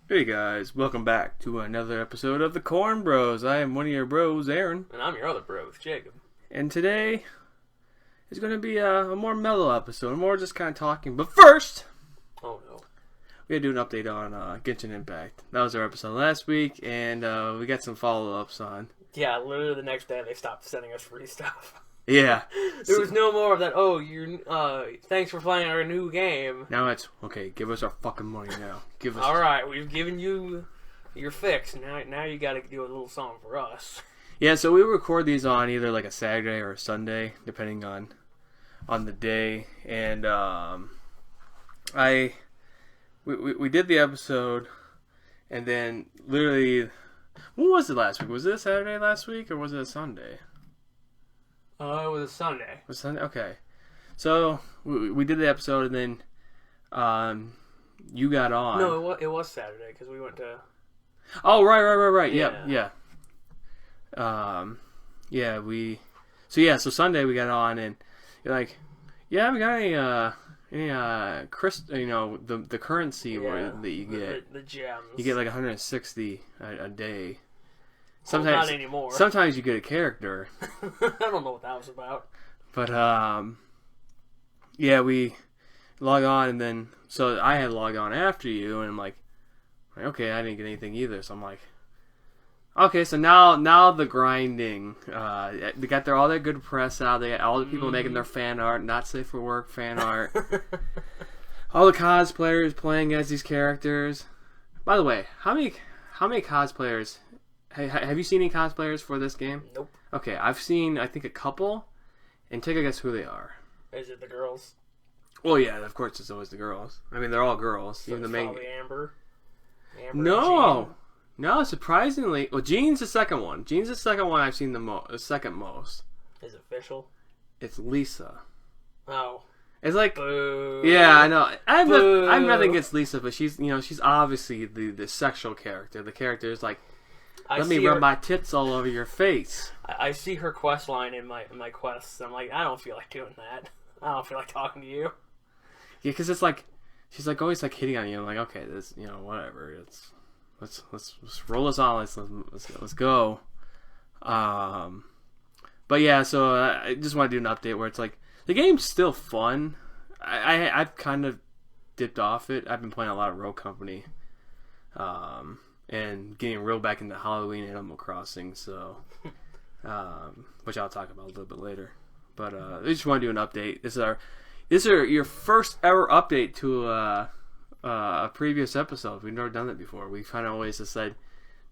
Hey guys, welcome back to another episode of the Corn Bros. I am one of your bros, Aaron. And I'm your other bro, Jacob. And today is going to be a more mellow episode, more just kind of talking. But first, Oh no. we got to do an update on Genshin Impact. That was our episode last week, and we got some follow-ups on. Yeah, literally the next day they stopped sending us free stuff. Yeah. There was no more of that, thanks for playing our new game. Now it's, okay, give us our fucking money now. Give us. Alright, we've given you your fix. Now you gotta do a little song for us. Yeah, so we record these on either like a Saturday or a Sunday, depending on the day. And we did the episode, and then literally, when was it last week? Was it a Saturday last week, or was it a Sunday? It was a Sunday. It was Sunday? Okay. So we did the episode, and then you got on. No, it was Saturday because we went to. Oh, right. Yeah. Yeah. So Sunday we got on, and you're like, yeah, we got any the currency that you get. The gems. You get like 160 a day. Sometimes not anymore. Sometimes you get a character. I don't know what that was about. But we log on, and then so I had to log on after you, and I'm like, okay, I didn't get anything either. So I'm like, okay, so now the grinding. They got all their good press out. They got all the people making their fan art, not safe for work fan art. All the cosplayers playing as these characters. By the way, how many cosplayers? Have you seen any cosplayers for this game? Nope. Okay, I've seen I think a couple, and take a guess who they are. Is it the girls? Well, yeah, of course it's always the girls. I mean, they're all girls. So even the it's main. probably Amber. No, surprisingly, well, Jean's the second one. Jean's the second one I've seen the second most. Is it official? It's Lisa. Oh. It's like, boo. Yeah, I know. I'm nothing against Lisa, but she's obviously the sexual character. The character is like, let me rub my tits all over your face. I see her quest line in my quests. I'm like, I don't feel like doing that. I don't feel like talking to you. Yeah, because it's like she's like always like hitting on you. I'm like, okay, this whatever. Let's roll this on. Let's go. But yeah, so I just want to do an update where it's like the game's still fun. I've kind of dipped off it. I've been playing a lot of Rogue Company, and getting real back into Halloween and Animal Crossing. So, which I'll talk about a little bit later. But I just want to do an update. This is your first ever update to a previous episode. We've never done that before. We kind of always just said,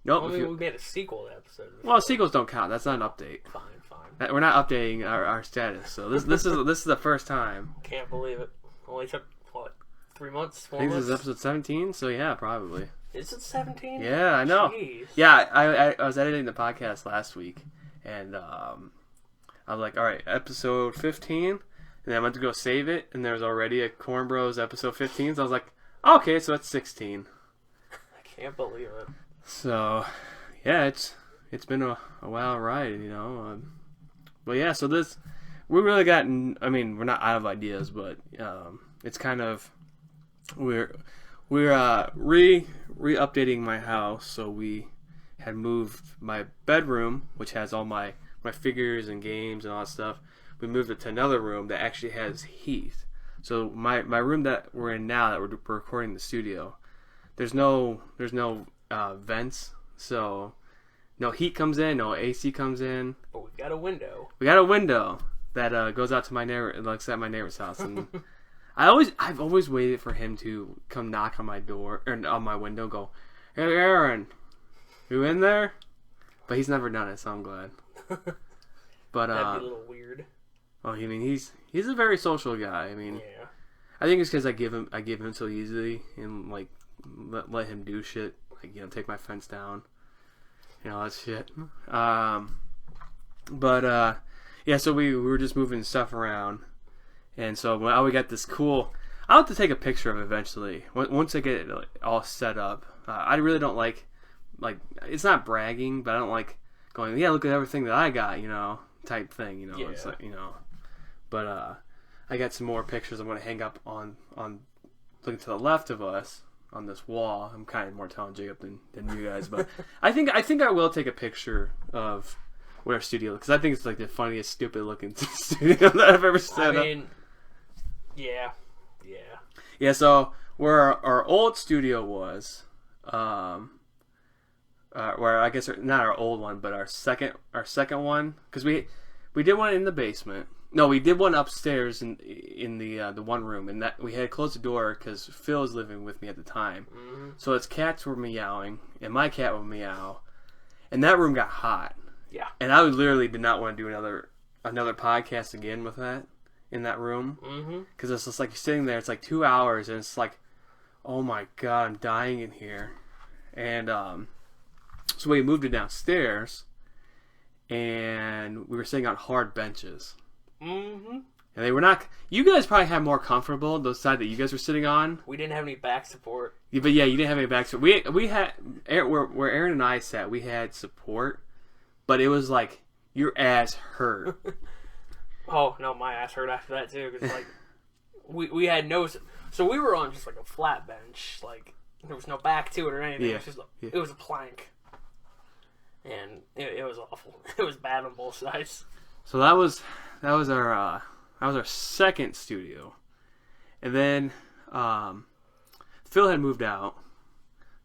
nope. Well, we made a sequel to the episode. Well, sequels don't count. That's not an update. Fine. We're not updating our status. So this is the first time. Can't believe it. Only took, 3 months? 4 I think months? this is episode 17. So yeah, probably. Is it 17? Yeah, I know. Jeez. Yeah, I was editing the podcast last week, and I was like, all right, episode 15. And then I went to go save it, and there was already a Corn Bros episode 15. So I was like, okay, so that's 16. I can't believe it. So, yeah, it's been a wild ride, but yeah, so we really got. I mean, we're not out of ideas, but it's kind of we're re-updating my house. So we had moved my bedroom, which has all my figures and games and all that stuff. We moved it to another room that actually has heat. So my room that we're in now, that we're recording the studio, there's no vents, so no heat comes in, no AC comes in. But we've got a window. We got a window that goes out to my neighbor, looks at my neighbor's house, and I've always waited for him to come knock on my door or on my window, go, "Hey, Aaron, you in there?" But he's never done it, so I'm glad. But that'd be a little weird. Oh, I mean, he's a very social guy. I mean, Yeah. I think it's because I give him so easily and like let him do shit, like take my fence down, that shit. Yeah, so we were just moving stuff around, and so we got this cool. I'll have to take a picture of it eventually once I get it all set up. I really don't like it's not bragging, but I don't like going, yeah, look at everything that I got, type thing, Yeah. It's like, But I got some more pictures I'm going to hang up on looking to the left of us on this wall. I'm kind of more telling Jacob than you guys, but I think I will take a picture of what our studio looks, because I think it's like the funniest, stupid looking studio that I've ever set up. Yeah. Yeah, so where our old studio was, where I guess not our old one, but our second one, because we did one in the basement. No, we did one upstairs in the one room, and that we had closed the door because Phil was living with me at the time. Mm-hmm. So his cats were meowing, and my cat would meow, and that room got hot. Yeah. And I literally did not want to do another podcast again with that in that room, because it's just like you're sitting there. It's like 2 hours, and it's like, oh my god, I'm dying in here. And so we moved it downstairs, and we were sitting on hard benches. Mm-hmm. And they were not. You guys probably had more comfortable the side that you guys were sitting on. We didn't have any back support. Yeah, but yeah, you didn't have any back support. We had where Aaron and I sat. We had support, but it was like your ass hurt. Oh no, my ass hurt after that too. Because like we had no. So we were on just like a flat bench. Like there was no back to it or anything. Yeah. It was a plank, and it was awful. It was bad on both sides. So that was our second studio, and then Phil had moved out,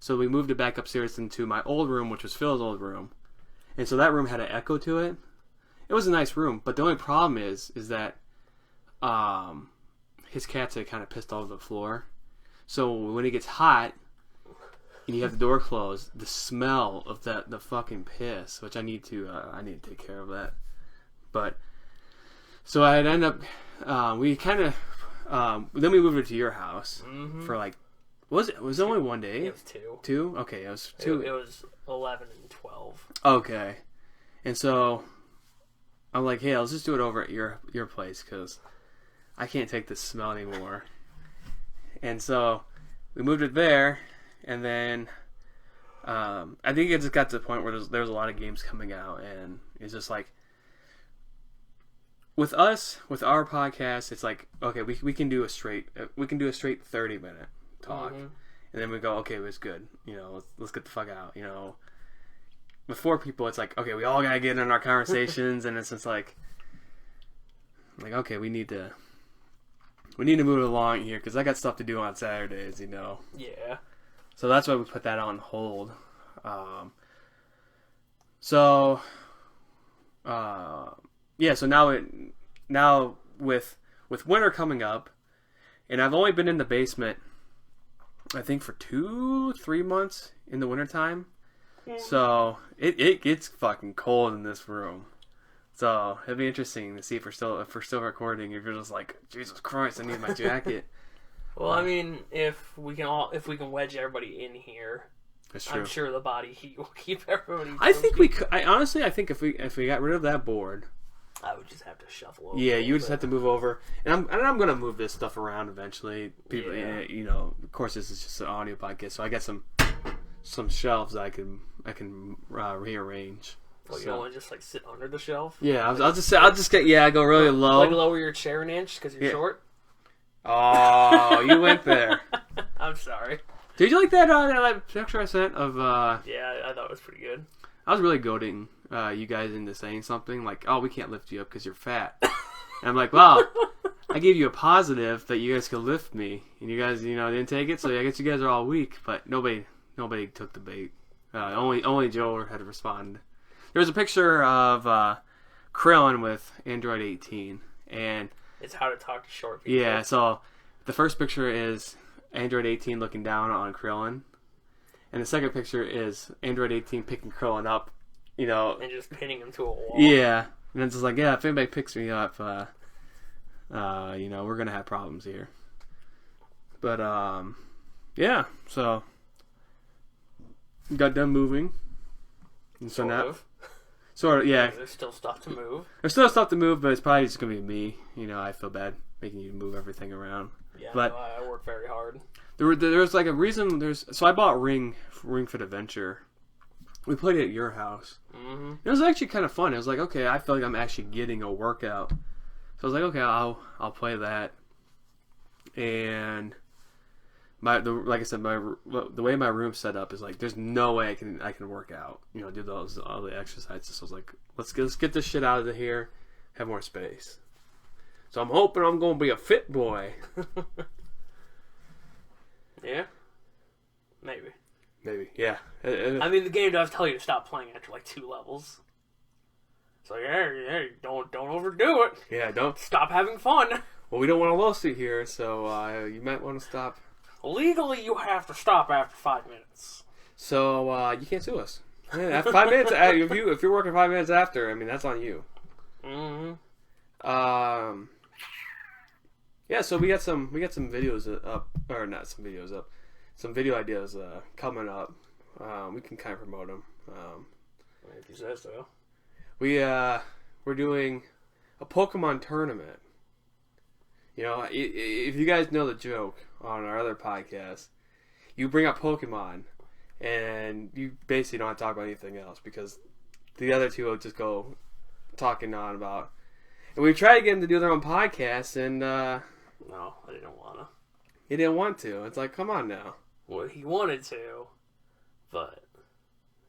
so we moved it back upstairs into my old room, which was Phil's old room, and so that room had an echo to it. It was a nice room, but the only problem is that his cats had kind of pissed all over the floor, so when it gets hot and you have the door closed, the smell of the fucking piss, which I need to take care of that. But so I'd end up, we kind of, then we moved it to your house for like, it was only one day? It was two. Two? Okay, it was two. It was 11 and 12. Okay. And so I'm like, hey, let's just do it over at your place, because I can't take this smell anymore. And so we moved it there, and then I think it just got to the point where there was a lot of games coming out, and it's just like, with our podcast, it's like, okay, we can do a straight 30-minute talk, and then we go, okay, it was good, let's get the fuck out, With 4 people, it's like, okay, we all gotta get in our conversations, and it's just like okay, we need to move it along here, because I got stuff to do on Saturdays, Yeah. So that's why we put that on hold. Yeah, so now with winter coming up, and I've only been in the basement, I think, for 2-3 months in the wintertime. So it gets fucking cold in this room. So it'd be interesting to see if we're still recording. If you're just like, Jesus Christ, I need my jacket. Well, I mean, if we can wedge everybody in here, that's true. I'm sure the body heat will keep everybody. I think we could. I think if we got rid of that board, I would just have to shuffle over. Yeah, you would just have to move over, and I'm gonna move this stuff around eventually. People, of course, this is just an audio podcast, so I got some shelves I can rearrange. Well, you don't want to just like sit under the shelf? Yeah, I'll just go really low. Like lower your chair an inch because you're short. Oh, you went there. I'm sorry. Did you like that picture I sent of? Yeah, I thought it was pretty good. I was really goading you guys into saying something like, "Oh, we can't lift you up because you're fat." And I'm like, "Wow, I gave you a positive that you guys could lift me, and you guys, didn't take it. So I guess you guys are all weak." But nobody took the bait. Only Joe had to respond. There was a picture of Krillin with Android 18, and it's how to talk to short people. Yeah, so the first picture is Android 18 looking down on Krillin, and the second picture is Android 18 picking Krillin up, and just pinning him to a wall. Yeah, and it's just like, yeah, if anybody picks me up, we're gonna have problems here. But yeah, so got done moving, and so now. Sort of, yeah. There's still stuff to move. There's still stuff to move, but it's probably just going to be me. I feel bad making you move everything around. Yeah, but I work very hard. There's like a reason. So I bought Ring Fit Adventure. We played it at your house. Mm-hmm. It was actually kind of fun. It was like, okay, I feel like I'm actually getting a workout. So I was like, okay, I'll play that. And like I said, the way my room's set up is like there's no way I can work out. You know, do all the exercises. So I was like, let's get this shit out of here, have more space. So I'm hoping I'm gonna be a fit boy. Yeah, maybe. Yeah. I mean, the game does tell you to stop playing after like 2 levels. So yeah, don't overdo it. Yeah, don't Stop having fun. Well, we don't want a lawsuit here, so you might want to stop. Legally, you have to stop after 5 minutes. So you can't sue us. Yeah, after 5 minutes, if you're working 5 minutes after, I mean that's on you. Mm-hmm. Yeah, so we got some videos up, or not some videos up, some video ideas coming up. We can kind of promote them. If you say so. We're doing a Pokemon tournament. You know, if you guys know the joke on our other podcast, you bring up Pokemon, and you basically don't have to talk about anything else because the other two will just go talking on about. And we tried to get them to do their own podcast, and no, I didn't wanna. He didn't want to. It's like, come on now. Well, he wanted to, but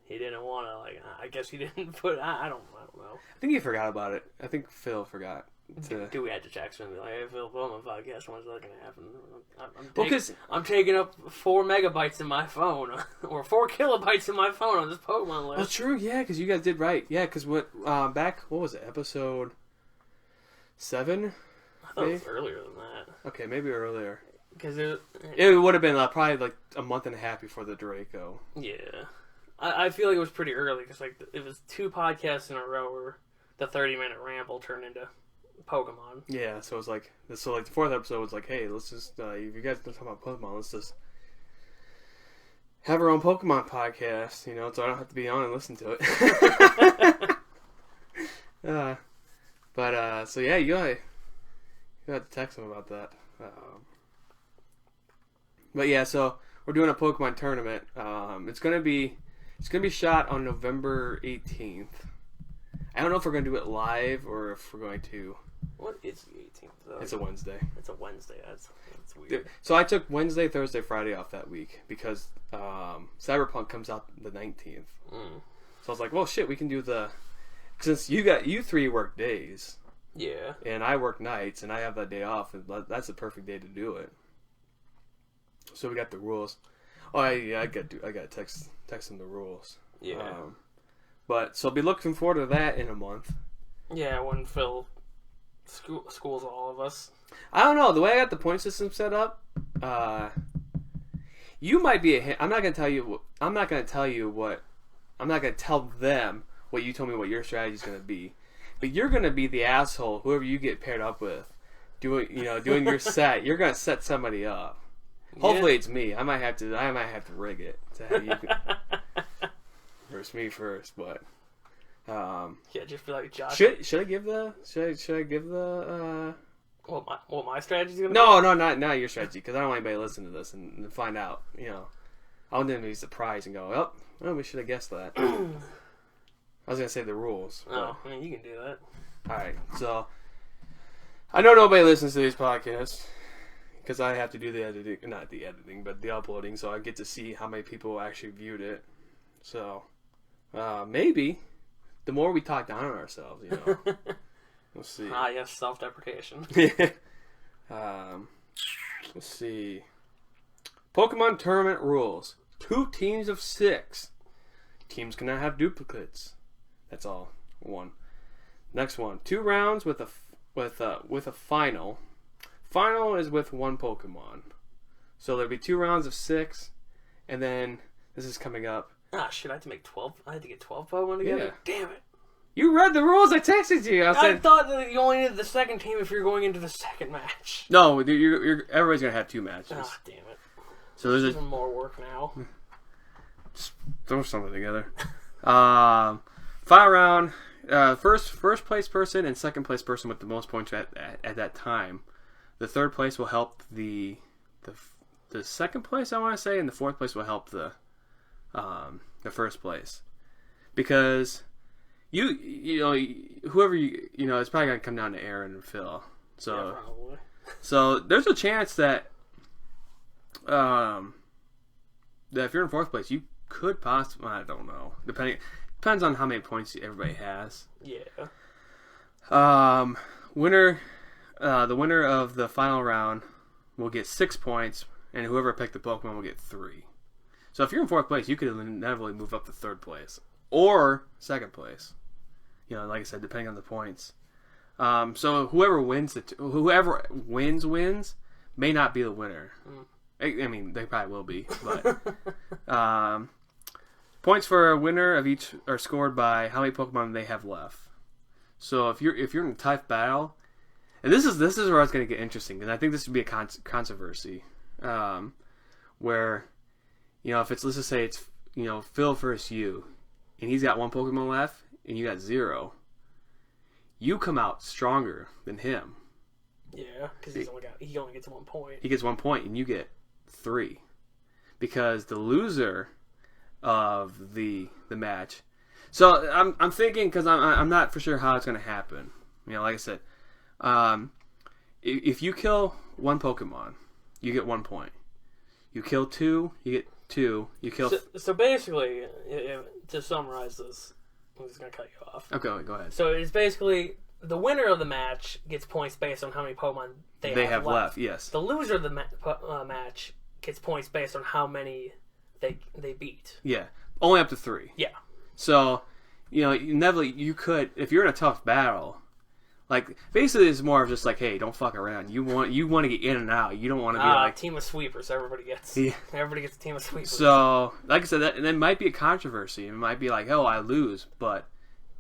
he didn't want to. Like, I guess he didn't put. I don't know. I think he forgot about it. I think Phil forgot. Do we have to text him and be like, hey, Phil, put on my podcast. When's that going to happen? I'm taking up 4 megabytes in my phone, or 4 kilobytes in my phone on this Pokemon list. Oh, true. Yeah, because you guys did right. Yeah, because what was it? Episode 7? I thought it was earlier than that. Okay, maybe earlier. Because it would have been probably like a month and a half before the Draco. Yeah. I feel like it was pretty early because like it was 2 podcasts in a row where the 30-minute ramble turned into Pokemon. Yeah, so it was like the 4th episode was like, hey, let's just if you guys don't talk about Pokemon, let's just have our own Pokemon podcast, you know, so I don't have to be on and listen to it. So yeah, you have to text them about that. But yeah, so we're doing a Pokemon tournament. It's gonna be shot on November 18th. I don't know if we're gonna do it live or if we're going to. What is the 18th though? It's a Wednesday. It's a Wednesday. That's weird. So I took Wednesday, Thursday, Friday off that week because Cyberpunk comes out the 19th. So I was like, well, shit, we can do since you 3 work days. Yeah. And I work nights, and I have that day off, and that's the perfect day to do it. So we got the rules. Oh, I got to text them the rules. Yeah. But so I'll be looking forward to that in a month. Yeah, when Phil schools all of us. I don't know, the way I got the point system set up. You might be I'm not gonna tell them what you told me what your strategy is gonna be. But you're gonna be the asshole, whoever you get paired up with, doing your set. You're gonna set somebody up. Hopefully it's me. I might have to rig it to have you versus me first, but yeah, just be like Josh. Should I give the what my strategy's gonna be? No, not your strategy, because I don't want anybody to listen to this and find out. You know, I want them to be surprised and go, oh, we should have guessed that. I was gonna say the rules. Oh, I mean, you can do that. All right, so I know nobody listens to these podcasts because I have to do the editing, not the editing, but the uploading, so I get to see how many people actually viewed it. So maybe the more we talk down on ourselves, you know, we'll see. Yes, self-deprecation. Let's see. Pokemon tournament rules: 2 teams of 6. Teams cannot have duplicates. That's all. 1. Next one. 2 rounds with a final. Final is with 1 Pokemon. So there'll be 2 rounds of 6, and then this is coming up. Ah, shit! I had to make 12. I had to get 12 Pokemon together. Yeah. Damn it! You read the rules. I texted you. I thought that you only needed the second team if you're going into the second match. No, everybody's gonna have 2 matches. Ah, damn it! So there's even more work now. Just throw something together. Final round. First place person and second place person with the most points at that time. The third place will help the second place, I want to say, and the fourth place will help the first place, because you know whoever it's probably gonna come down to Aaron and Phil. So yeah, probably. So there's a chance that that if you're in fourth place, you could possibly, I don't know, depends on how many points everybody has. Yeah. Winner, the winner of the final round will get 6 points, and whoever picked the Pokemon will get 3. So if you're in fourth place, you could inevitably move up to third place or second place. You know, like I said, depending on the points. So whoever wins wins may not be the winner. I mean, they probably will be, but points for a winner of each are scored by how many Pokemon they have left. So if you're in a tough battle, and this is where it's going to get interesting, and I think this would be a controversy, where, you know, if it's, let's just say it's, you know, Phil versus you, and he's got 1 Pokemon left, and you got 0, you come out stronger than him. Yeah, because he only gets 1 point. He gets 1 point, and you get 3, because the loser of the match. So I'm thinking, because I'm not for sure how it's going to happen. You know, like I said, if you kill 1 Pokemon, you get 1 point. You kill 2, you get 2. You kill. So basically, to summarize this, I'm just going to cut you off. Okay, go ahead. So it's basically the winner of the match gets points based on how many Pokemon they have left. Yes. The loser of the match gets points based on how many they beat. Yeah, only up to 3. Yeah. So, you know, inevitably you could, if you're in a tough battle, like, basically it's more of just like, hey, don't fuck around. You want to get in and out. You don't want to be like team of sweepers. Everybody gets a team of sweepers. So, like I said, that might be a controversy. It might be like, oh, I lose, but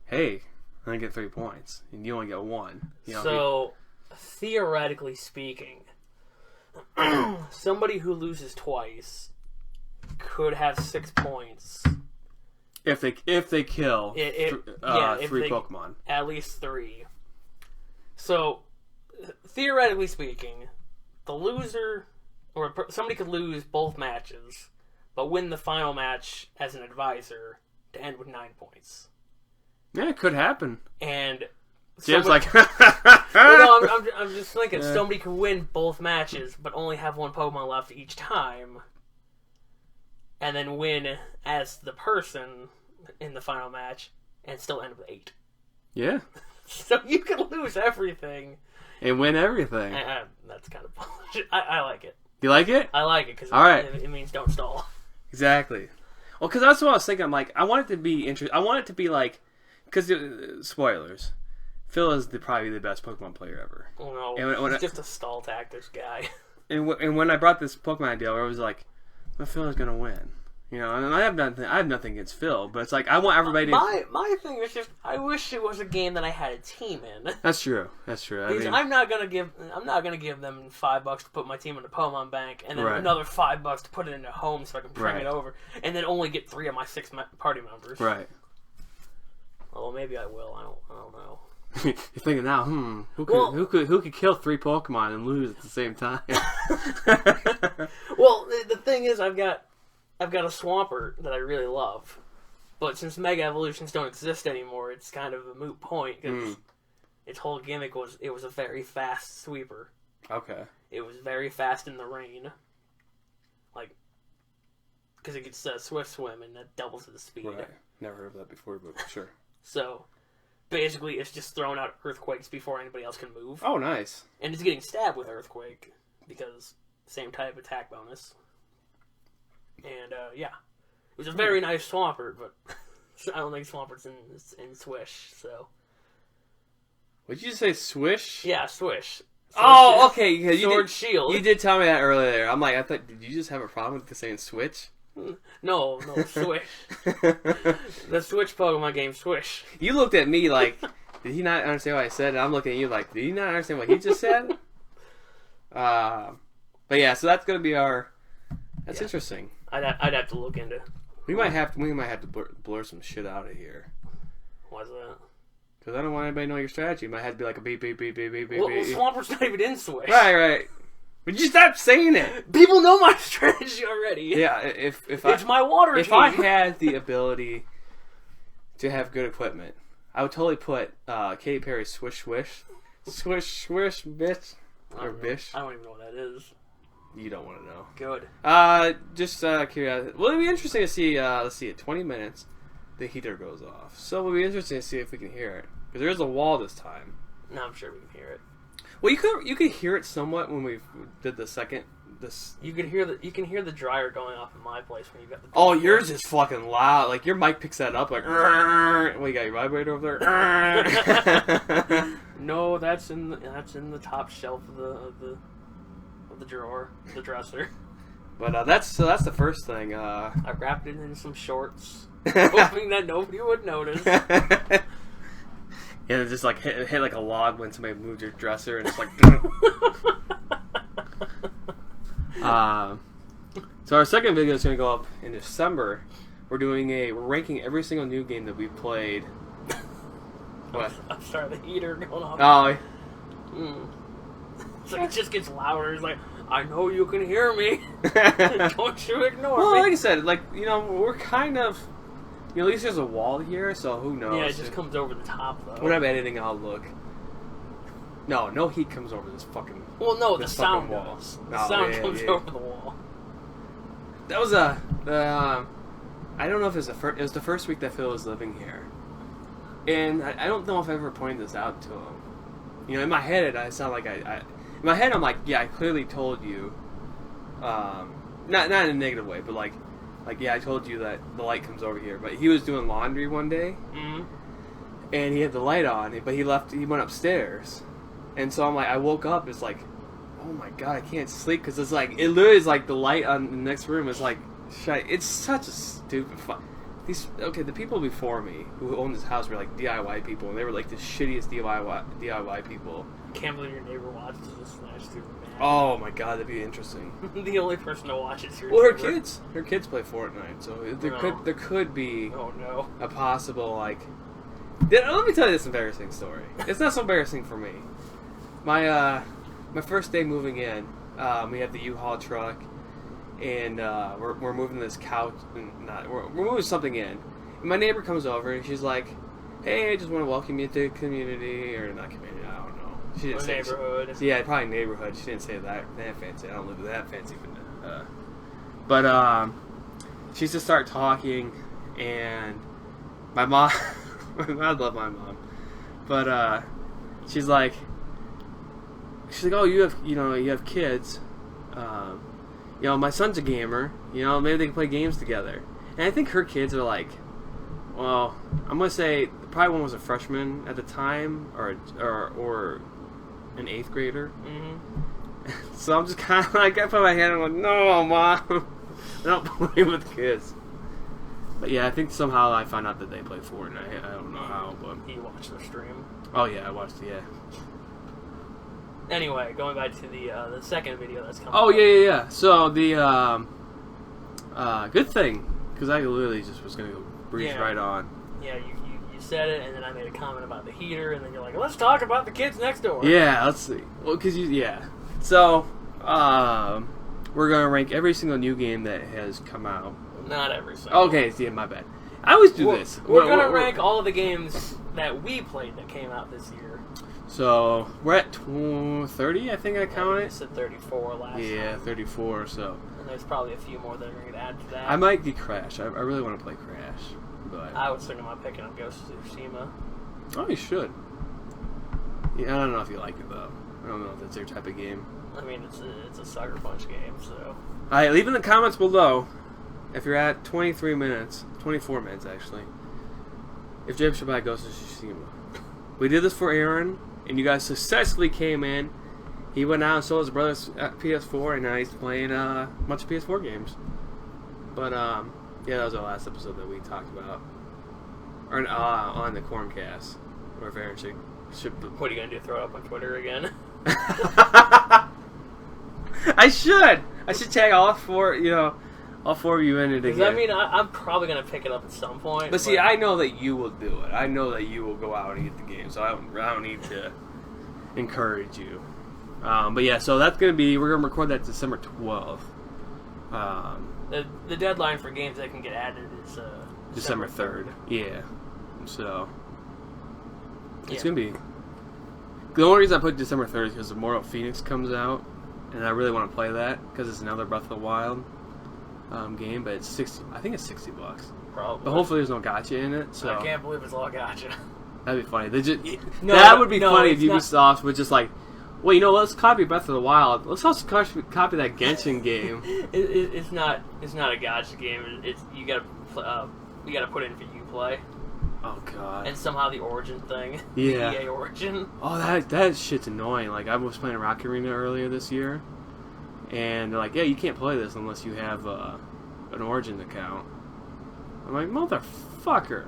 hey, I get 3 points, and you only get 1. You know, so, theoretically speaking, somebody who loses twice could have 6 points if they kill 3 Pokemon, at least 3. So, theoretically speaking, the loser, or somebody could lose both matches, but win the final match as an advisor to end with 9 points. Yeah, it could happen. And Jim's like, well, no, I'm just thinking, somebody could win both matches, but only have 1 Pokemon left each time, and then win as the person in the final match, and still end with 8. Yeah. So you could lose everything. And win everything. That's kind of bullshit. I like it. You like it? I like it, because it means don't stall. Exactly. Well, because that's what I was thinking. I'm like, I want it to be interesting. I want it to be like, because, spoilers, Phil is probably the best Pokemon player ever. Oh, no, he's just a stall tactics guy. And when I brought this Pokemon idea, I was like, well, Phil is going to win. You know, and I have nothing against Phil, but it's like, I want everybody to... My thing is just, I wish it was a game that I had a team in. That's true. I mean, I'm not gonna give them $5 to put my team in the Pokemon bank, and then another $5 to put it into home so I can bring it over, and then only get 3 of my 6 party members. Right. Oh, maybe I will. I don't know. You're thinking now, who could kill 3 Pokemon and lose at the same time? Well, the thing is, I've got a Swampert that I really love, but since Mega Evolutions don't exist anymore, it's kind of a moot point because its whole gimmick was it was a very fast sweeper. Okay. It was very fast in the rain, like because it gets Swift Swim and that doubles the speed. Right. Never heard of that before, but sure. So, basically, it's just throwing out Earthquakes before anybody else can move. Oh, nice. And it's getting stabbed with Earthquake because same type attack bonus. And, yeah. It was a very nice Swampert, but I don't think Swampert's in Swish, so. What did you say, Swish? Yeah, Swish. Okay. Sword Shield. You did tell me that earlier. I'm like, I thought, did you just have a problem with saying Switch? No, Swish. The Switch Pokemon game, Swish. You looked at me like, did he not understand what I said? And I'm looking at you like, did he not understand what he just said? But yeah, so that's gonna be our. That's interesting. I'd have to look into. We might have to blur some shit out of here. Why's that? Because I don't want anybody to know your strategy. It might have to be like a beep beep beep beep beep beep. Well, Swampert's not even in Swish. Right. But you stop saying it. People know my strategy already. Yeah, it's my water team. If I had the ability to have good equipment, I would totally put Katy Perry's Swish Swish, Swish Swish, bitch, or bish. I don't even know what that is. You don't want to know. Good. Just curiosity. Well, it'll be interesting to see. Let's see, at 20 minutes, the heater goes off. So it'll be interesting to see if we can hear it. Because there is a wall this time. No, I'm sure we can hear it. Well, you could hear it somewhat when we did the second. You can hear the dryer going off in my place when you got the. Oh, yours is fucking loud. Like your mic picks that up. Like, what, you got your vibrator over there? No, that's in the top shelf of the drawer, the dresser. But that's the first thing. I wrapped it in some shorts, hoping that nobody would notice. Yeah, it just like hit like a log when somebody moved your dresser, and it's like. So our second video is going to go up in December. We're ranking every single new game that we played. What? I'm sorry, the heater going off. Oh. It's like it just gets louder. It's like, I know you can hear me. Don't you ignore me. Well, like I said, we're kind of, at least there's a wall here, so who knows? Yeah, it just comes over the top though. When I'm editing, I'll look. No heat comes over this fucking. Well, no, the this sound wall. does. Oh, The sound comes over the wall. That was I don't know if it was the first week that Phil was living here, and I don't know if I ever pointed this out to him. In my head, I sound like in my head, I'm like, yeah, I clearly told you, not in a negative way, but like yeah, I told you that the light comes over here. But he was doing laundry one day, and he had the light on, but he went upstairs, and so I'm like, I woke up, it's like, oh my god, I can't sleep because it's like, it literally is like the light on the next room is like, it's such a stupid the people before me who owned this house were like DIY people, and they were like the shittiest DIY people. Can't believe your neighbor watches this Slash Super Man. Oh my god, that'd be interesting. The only person to watch is your Well, neighbor. her kids play Fortnite, so there could be a possible like. Let me tell you this embarrassing story. It's not so embarrassing for me. My first day moving in, we have the U-Haul truck, and we're moving this couch, we're moving something in. And my neighbor comes over and she's like, "Hey, I just want to welcome you to the community," or not community, I don't know. She didn't say neighborhood. Yeah, probably neighborhood. She didn't say that fancy. I don't live that fancy, but she just started talking, and my mom. I love my mom, but she's like, "Oh, you have kids. My son's a gamer. Maybe they can play games together." And I think her kids are like, well, I'm gonna say probably one was a freshman at the time, or an 8th grader. Mm-hmm. So I'm just kind of like, I put my hand, I'm like, "No, Mom, I don't play with kids." But yeah, I think somehow I found out that they play Fortnite. I don't know how, but You watched the stream. Oh yeah, I watched. Yeah. Anyway, going back to the second video that's coming. Oh yeah. So the good thing, because I literally just was gonna go breeze right on. Yeah, you said it, and then I made a comment about the heater, and then you're like, "Let's talk about the kids next door." Yeah, let's see. Well, So we're gonna rank every single new game that has come out. Not every single. Okay, yeah, my bad. I always do this. We're gonna rank all of the games that we played that came out this year. So we're at 30, I think I counted. You said 34 last time. Yeah, 34. So. And there's probably a few more that are going to add to that. I might get Crash. I really want to play Crash, but I would certainly mind picking up Ghost of Tsushima. Oh, you should. Yeah, I don't know if you like it though. I don't know if that's your type of game. I mean, it's a Sucker Punch game, so. Alright, leave in the comments below if you're at 24 minutes actually. If James should buy Ghost of Tsushima. We did this for Aaron, and you guys successfully came in. He went out and sold his brother's PS4, and now he's playing a bunch of PS4 games. But yeah, that was our last episode that we talked about, or on the Corncast, where Aaron should. What are you gonna do? Throw it up on Twitter again? I should tag all four of you in it again. Does that mean I'm probably going to pick it up at some point? But see, I know that you will do it. I know that you will go out and get the game, so I don't need to encourage you. But yeah, so that's going to be, we're going to record that December 12th. The deadline for games that can get added is December 3rd. Yeah. So it's going to be... The only reason I put December 3rd is because Immortal Phoenix comes out and I really want to play that because it's another Breath of the Wild game, but it's 60. I think it's $60. Probably. But hopefully there's no gacha in it. So I can't believe it's all gacha. that'd be funny. They just No, that would be no, funny if it's Ubisoft would just like, well, you know, let's copy Breath of the Wild. Let's also copy that Genshin game. It's not a gacha game. It's you gotta put in for Uplay. Oh god. And somehow the Origin thing. Yeah. The EA Origin. Oh, that shit's annoying. Like, I was playing Rocket Arena earlier this year, and they're like, yeah, you can't play this unless you have an Origin account. I'm like, motherfucker.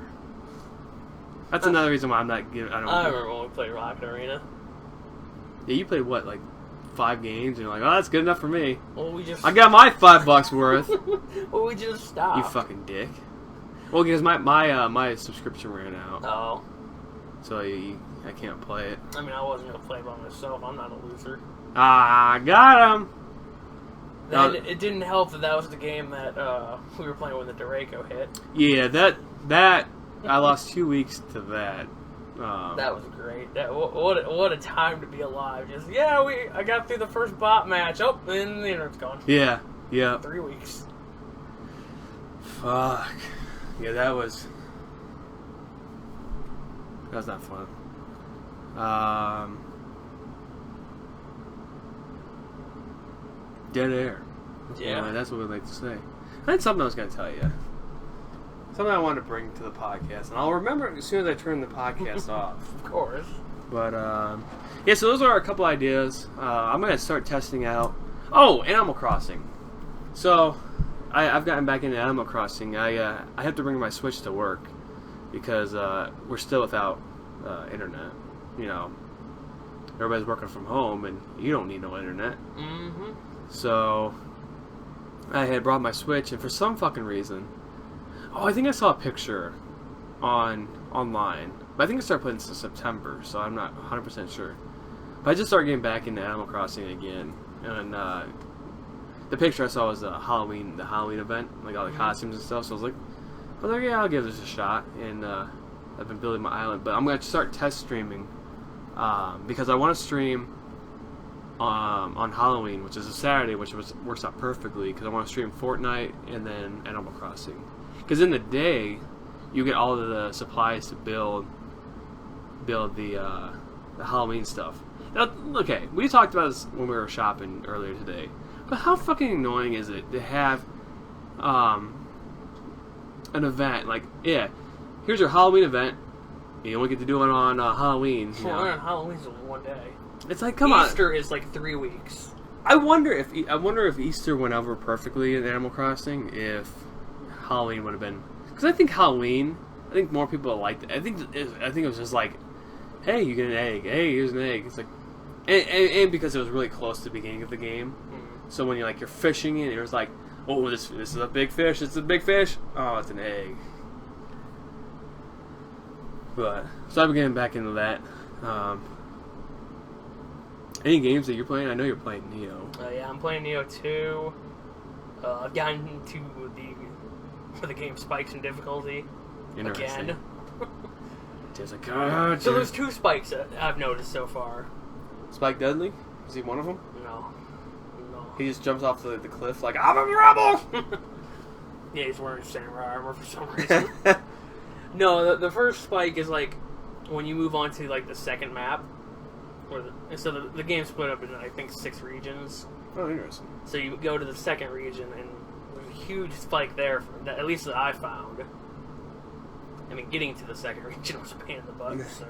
That's another reason why I'm not giving. I remember when we played Rocket Arena. Yeah, you played what, like 5 games, and you're like, oh, that's good enough for me. Well, I got my $5 worth. Well, we just stopped. You fucking dick. Well, because my subscription ran out. Oh. So I can't play it. I mean, I wasn't gonna play by myself. I'm not a loser. Ah, got him. Then it didn't help that was the game that we were playing when the Doreko hit. Yeah, that I lost 2 weeks to that. That was great. What a time to be alive. Just I got through the first bot match. Oh, and the internet's gone. Yeah. 3 weeks. Fuck. Yeah, that was not fun. Dead air. That's what we'd like to say. I had something I was going to tell you. Something I wanted to bring to the podcast, and I'll remember it as soon as I turn the podcast off. Of course. But yeah, so those are a couple ideas. I'm going to start testing out. Oh, Animal Crossing. So I've gotten back into Animal Crossing. I have to bring my Switch to work because we're still without internet. You know, everybody's working from home, and you don't need no internet. Mm-hmm. So I had brought my Switch, and for some fucking reason, I think I saw a picture online, but I think it started putting into September, so I'm not 100% sure. But I just started getting back into Animal Crossing again, and the picture I saw was the Halloween event, like all the costumes and stuff. So I was like, yeah, I'll give this a shot. And I've been building my island, but I'm gonna start test streaming because I want to stream on Halloween, which is a Saturday, which works out perfectly because I want to stream Fortnite and then Animal Crossing. Because in the day, you get all of the supplies to build the Halloween stuff. Now, okay, we talked about this when we were shopping earlier today. But how fucking annoying is it to have an event like, yeah, here's your Halloween event. You only get to do it on Halloween. Well, Halloween's only one day. It's like, come on. Easter is like 3 weeks. I wonder if Easter went over perfectly in Animal Crossing if Halloween would have been, because I think more people liked it. I think it was just like, hey, you get an egg. Hey, here's an egg. It's like, and because it was really close to the beginning of the game. So when you're fishing it, it was like, oh, this is a big fish. It's a big fish. Oh, it's an egg. But so I've been getting back into that. Any games that you're playing? I know you're playing Neo. Yeah, I'm playing Neo 2. I've gotten into the game spikes in difficulty again. Just like, oh, so there's 2 spikes that I've noticed so far. Spike Dudley? Is he one of them? No. He just jumps off the cliff like, I'm a rebel! Yeah, he's wearing samurai armor for some reason. No, the first spike is like when you move on to like the second map. So the game's split up into, I think, 6 regions. Oh, interesting. So you go to the second region, and there's a huge spike there, at least that I found. I mean, getting to the second region was a pain in the butt. So,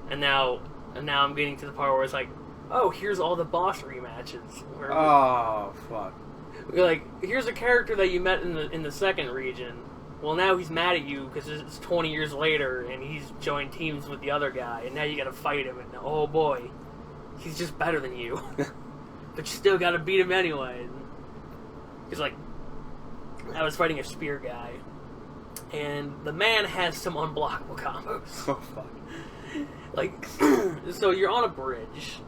and now I'm getting to the part where it's like, oh, here's all the boss rematches. Oh, fuck. Like, here's a character that you met in the second region. Well, now he's mad at you because it's 20 years later, and he's joined teams with the other guy, and now you gotta fight him, and oh boy, he's just better than you. But you still gotta beat him anyway. Because, like, I was fighting a spear guy, and the man has some unblockable combos. Oh, fuck. Like, so you're on a bridge,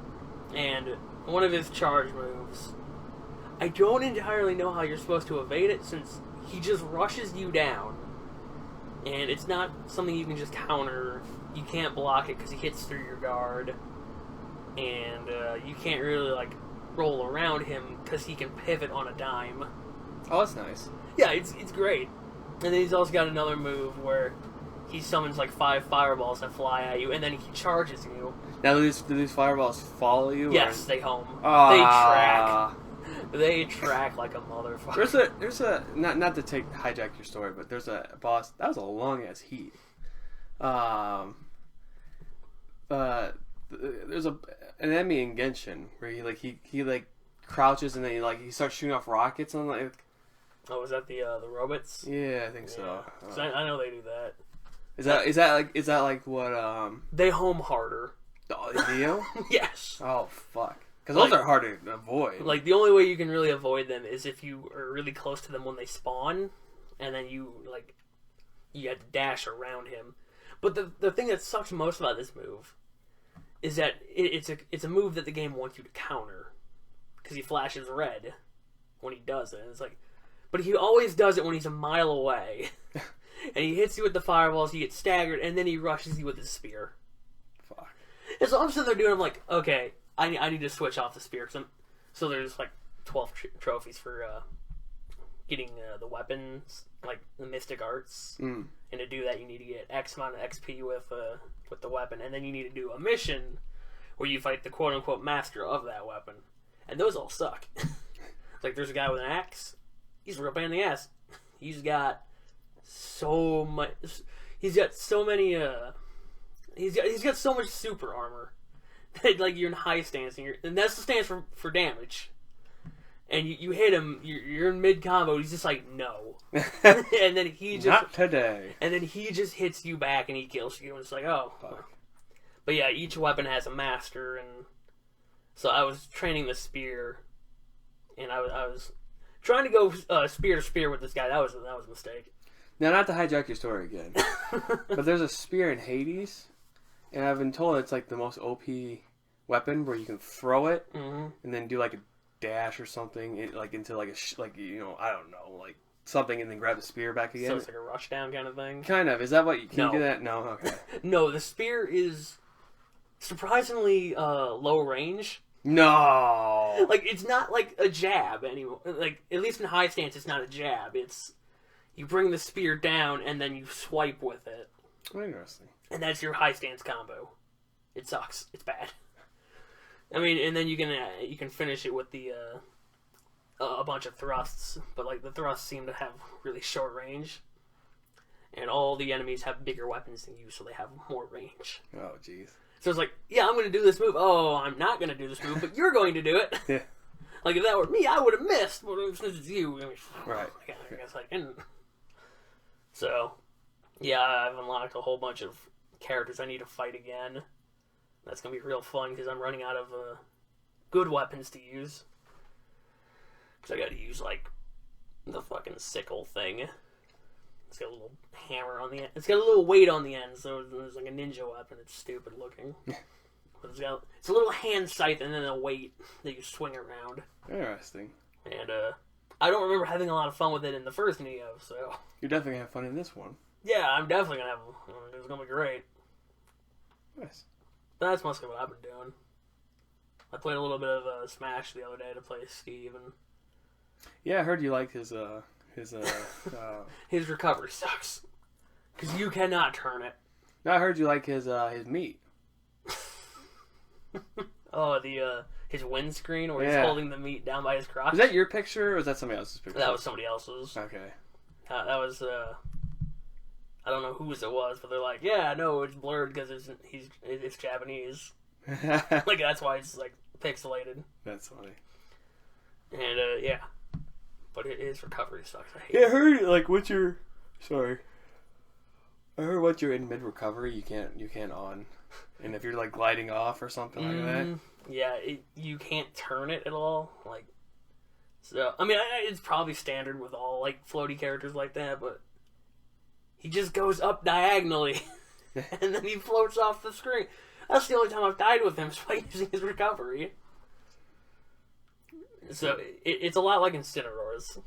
and one of his charge moves, I don't entirely know how you're supposed to evade it, since he just rushes you down, and it's not something you can just counter. You can't block it because he hits through your guard, and you can't really, like, roll around him because he can pivot on a dime. Oh, that's nice. Yeah, it's great. And then he's also got another move where he summons like 5 fireballs that fly at you, and then he charges you. Now, do these fireballs follow you? Yes, they home. Ah. They track like a motherfucker. There's a not to hijack your story, but there's a boss that was a long ass heat. There's an enemy in Genshin where he crouches and then he starts shooting off rockets and like. Oh, was that the robots? Yeah, I think so. So I know they do that. Is that like what They home harder. Neo? Yes. Oh fuck. Because those are hard to avoid. Like, the only way you can really avoid them is if you are really close to them when they spawn, and then you have to dash around him. But the thing that sucks most about this move is that it's a move that the game wants you to counter. Because he flashes red when he does it. And it's like, but he always does it when he's a mile away. And he hits you with the fireballs, you get staggered, and then he rushes you with his spear. Fuck. And so I'm sitting there doing, I'm like, okay, I need to switch off the spear. So there's like 12 trophies for getting the weapons, like the mystic arts. And to do that, you need to get X amount of XP with the weapon. And then you need to do a mission where you fight the quote-unquote master of that weapon. And those all suck. Like, there's a guy with an axe. He's a real pain in the ass. He's got so much... He's got so many... He's got so much super armor. Like, you're in high stance, and that's the stance for damage. And you hit him, you're in mid combo. He's just like, no, and then he just not today. And then he just hits you back, and he kills you. And it's like, oh, fuck. But yeah, each weapon has a master, and so I was training the spear, and I was trying to go spear to spear with this guy. That was a mistake. Now, not to hijack your story again, but there's a spear in Hades. And I've been told it's like the most OP weapon where you can throw it and then do like a dash or something, into like I don't know, like something, and then grab the spear back again. So it's like a rush down kind of thing. Kind of. Is that what you can do that? No. Okay. No, the spear is surprisingly low range. No. Like, it's not like a jab anymore. Like, at least in high stance, it's not a jab. It's you bring the spear down and then you swipe with it. Interesting. And that's your high stance combo. It sucks. It's bad. I mean, and then you can finish it with the a bunch of thrusts, but like the thrusts seem to have really short range, and all the enemies have bigger weapons than you, so they have more range. Oh, jeez. So it's like, yeah, I'm going to do this move. Oh, I'm not going to do this move, but you're going to do it. Yeah. Like, if that were me, I would have missed. But since it's you, right. I guess I can. So, yeah, I've unlocked a whole bunch of characters I need to fight again. That's going to be real fun because I'm running out of good weapons to use. Because I got to use, like, the fucking sickle thing. It's got a little hammer on the end. It's got a little weight on the end, so it's like a ninja weapon. It's stupid looking. But it's a little hand scythe and then a weight that you swing around. Interesting. And I don't remember having a lot of fun with it in the first Neo, so... You're definitely going to have fun in this one. Yeah, I'm definitely going to have... It's going to be great. Nice. But that's mostly what I've been doing. I played a little bit of Smash the other day to play Steve, and... Yeah, I heard you like his his recovery sucks. Because you cannot turn it. No, I heard you like his meat. Oh, his windscreen where he's holding the meat down by his crotch. Was that your picture, or was that somebody else's picture? That was somebody else's. Okay. That was, I don't know whose it was, but they're like, yeah, no, it's blurred because it's Japanese. Like, that's why it's, like, pixelated. That's funny. And, yeah. But his recovery sucks. I hate it. I heard, like, sorry. I heard once you're in mid-recovery, you can't on. And if you're, like, gliding off or something like that. Yeah, you can't turn it at all. Like, so, I mean, it's probably standard with all, like, floaty characters like that, but he just goes up diagonally, and then he floats off the screen. That's the only time I've died with him, is by using his recovery. So, it's a lot like Incineroar's,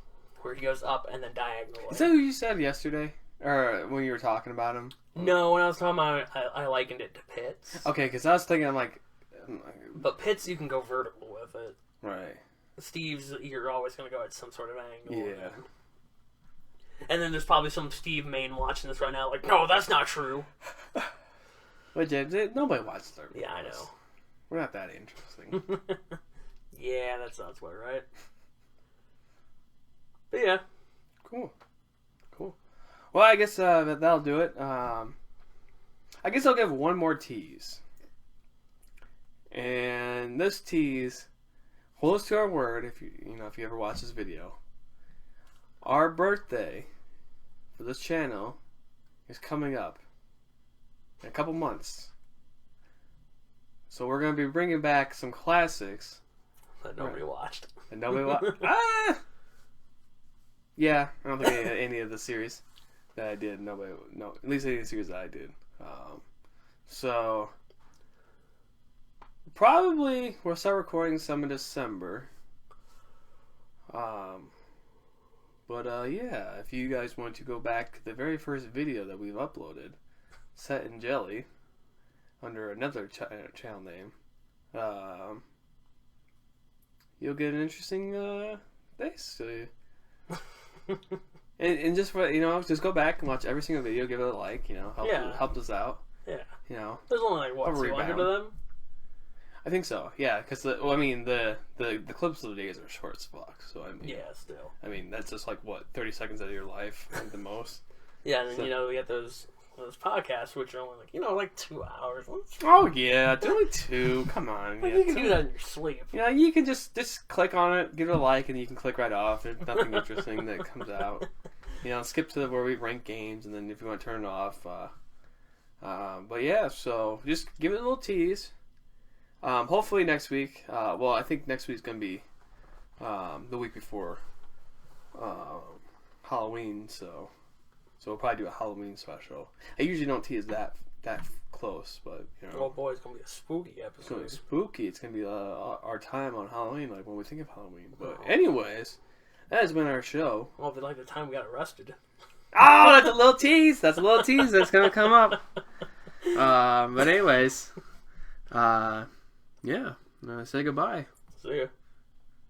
where he goes up and then diagonally. Is that who you said yesterday? Or when you were talking about him? No, when I was talking about it, I likened it to Pits. Okay, because I was thinking, I'm like... But Pits, you can go vertical with it. Right. Steve's, you're always going to go at some sort of angle. Yeah. And then there's probably some Steve main watching this right now, like, no, that's not true. But James, nobody watches their videos. Yeah, I know. We're not that interesting. Yeah, that sounds about right. But yeah. Cool. Well, I guess that'll do it. I guess I'll give one more tease. And this tease, hold us to our word if you ever watch this video. Our birthday for this channel is coming up in a couple months. So we're going to be bringing back some classics that nobody watched. And nobody watched. Yeah, I don't think any of the series that I did, at least any of the series that I did. So probably we'll start recording some in December. Yeah, if you guys want to go back to the very first video that we've uploaded, Set in Jelly, under another channel name, you'll get an interesting base. And just for just go back and watch every single video, give it a like, help us out. Yeah. There's only like 200 of them. I think so. Yeah, because the clips of the days are short as fuck. So yeah, still. That's just like 30 seconds out of your life at the most. Yeah, and then we get those podcasts which are only like 2 hours. Oh yeah, it's only 2. Come on. You can do that in your sleep. Yeah, you can just click on it, give it a like, and you can click right off. There's nothing interesting that comes out. Skip to where we rank games, and then if you want to turn it off. But yeah, so just give it a little tease. Hopefully next week. I think next week's gonna be the week before Halloween, so we'll probably do a Halloween special. I usually don't tease that close, but Oh boy, it's gonna be a spooky episode. It's gonna be spooky. It's gonna be our time on Halloween, like when we think of Halloween. But anyways, that has been our show. Well, if you like the time we got arrested. Oh, that's a little tease. That's gonna come up. But anyways, yeah. Say goodbye. See ya.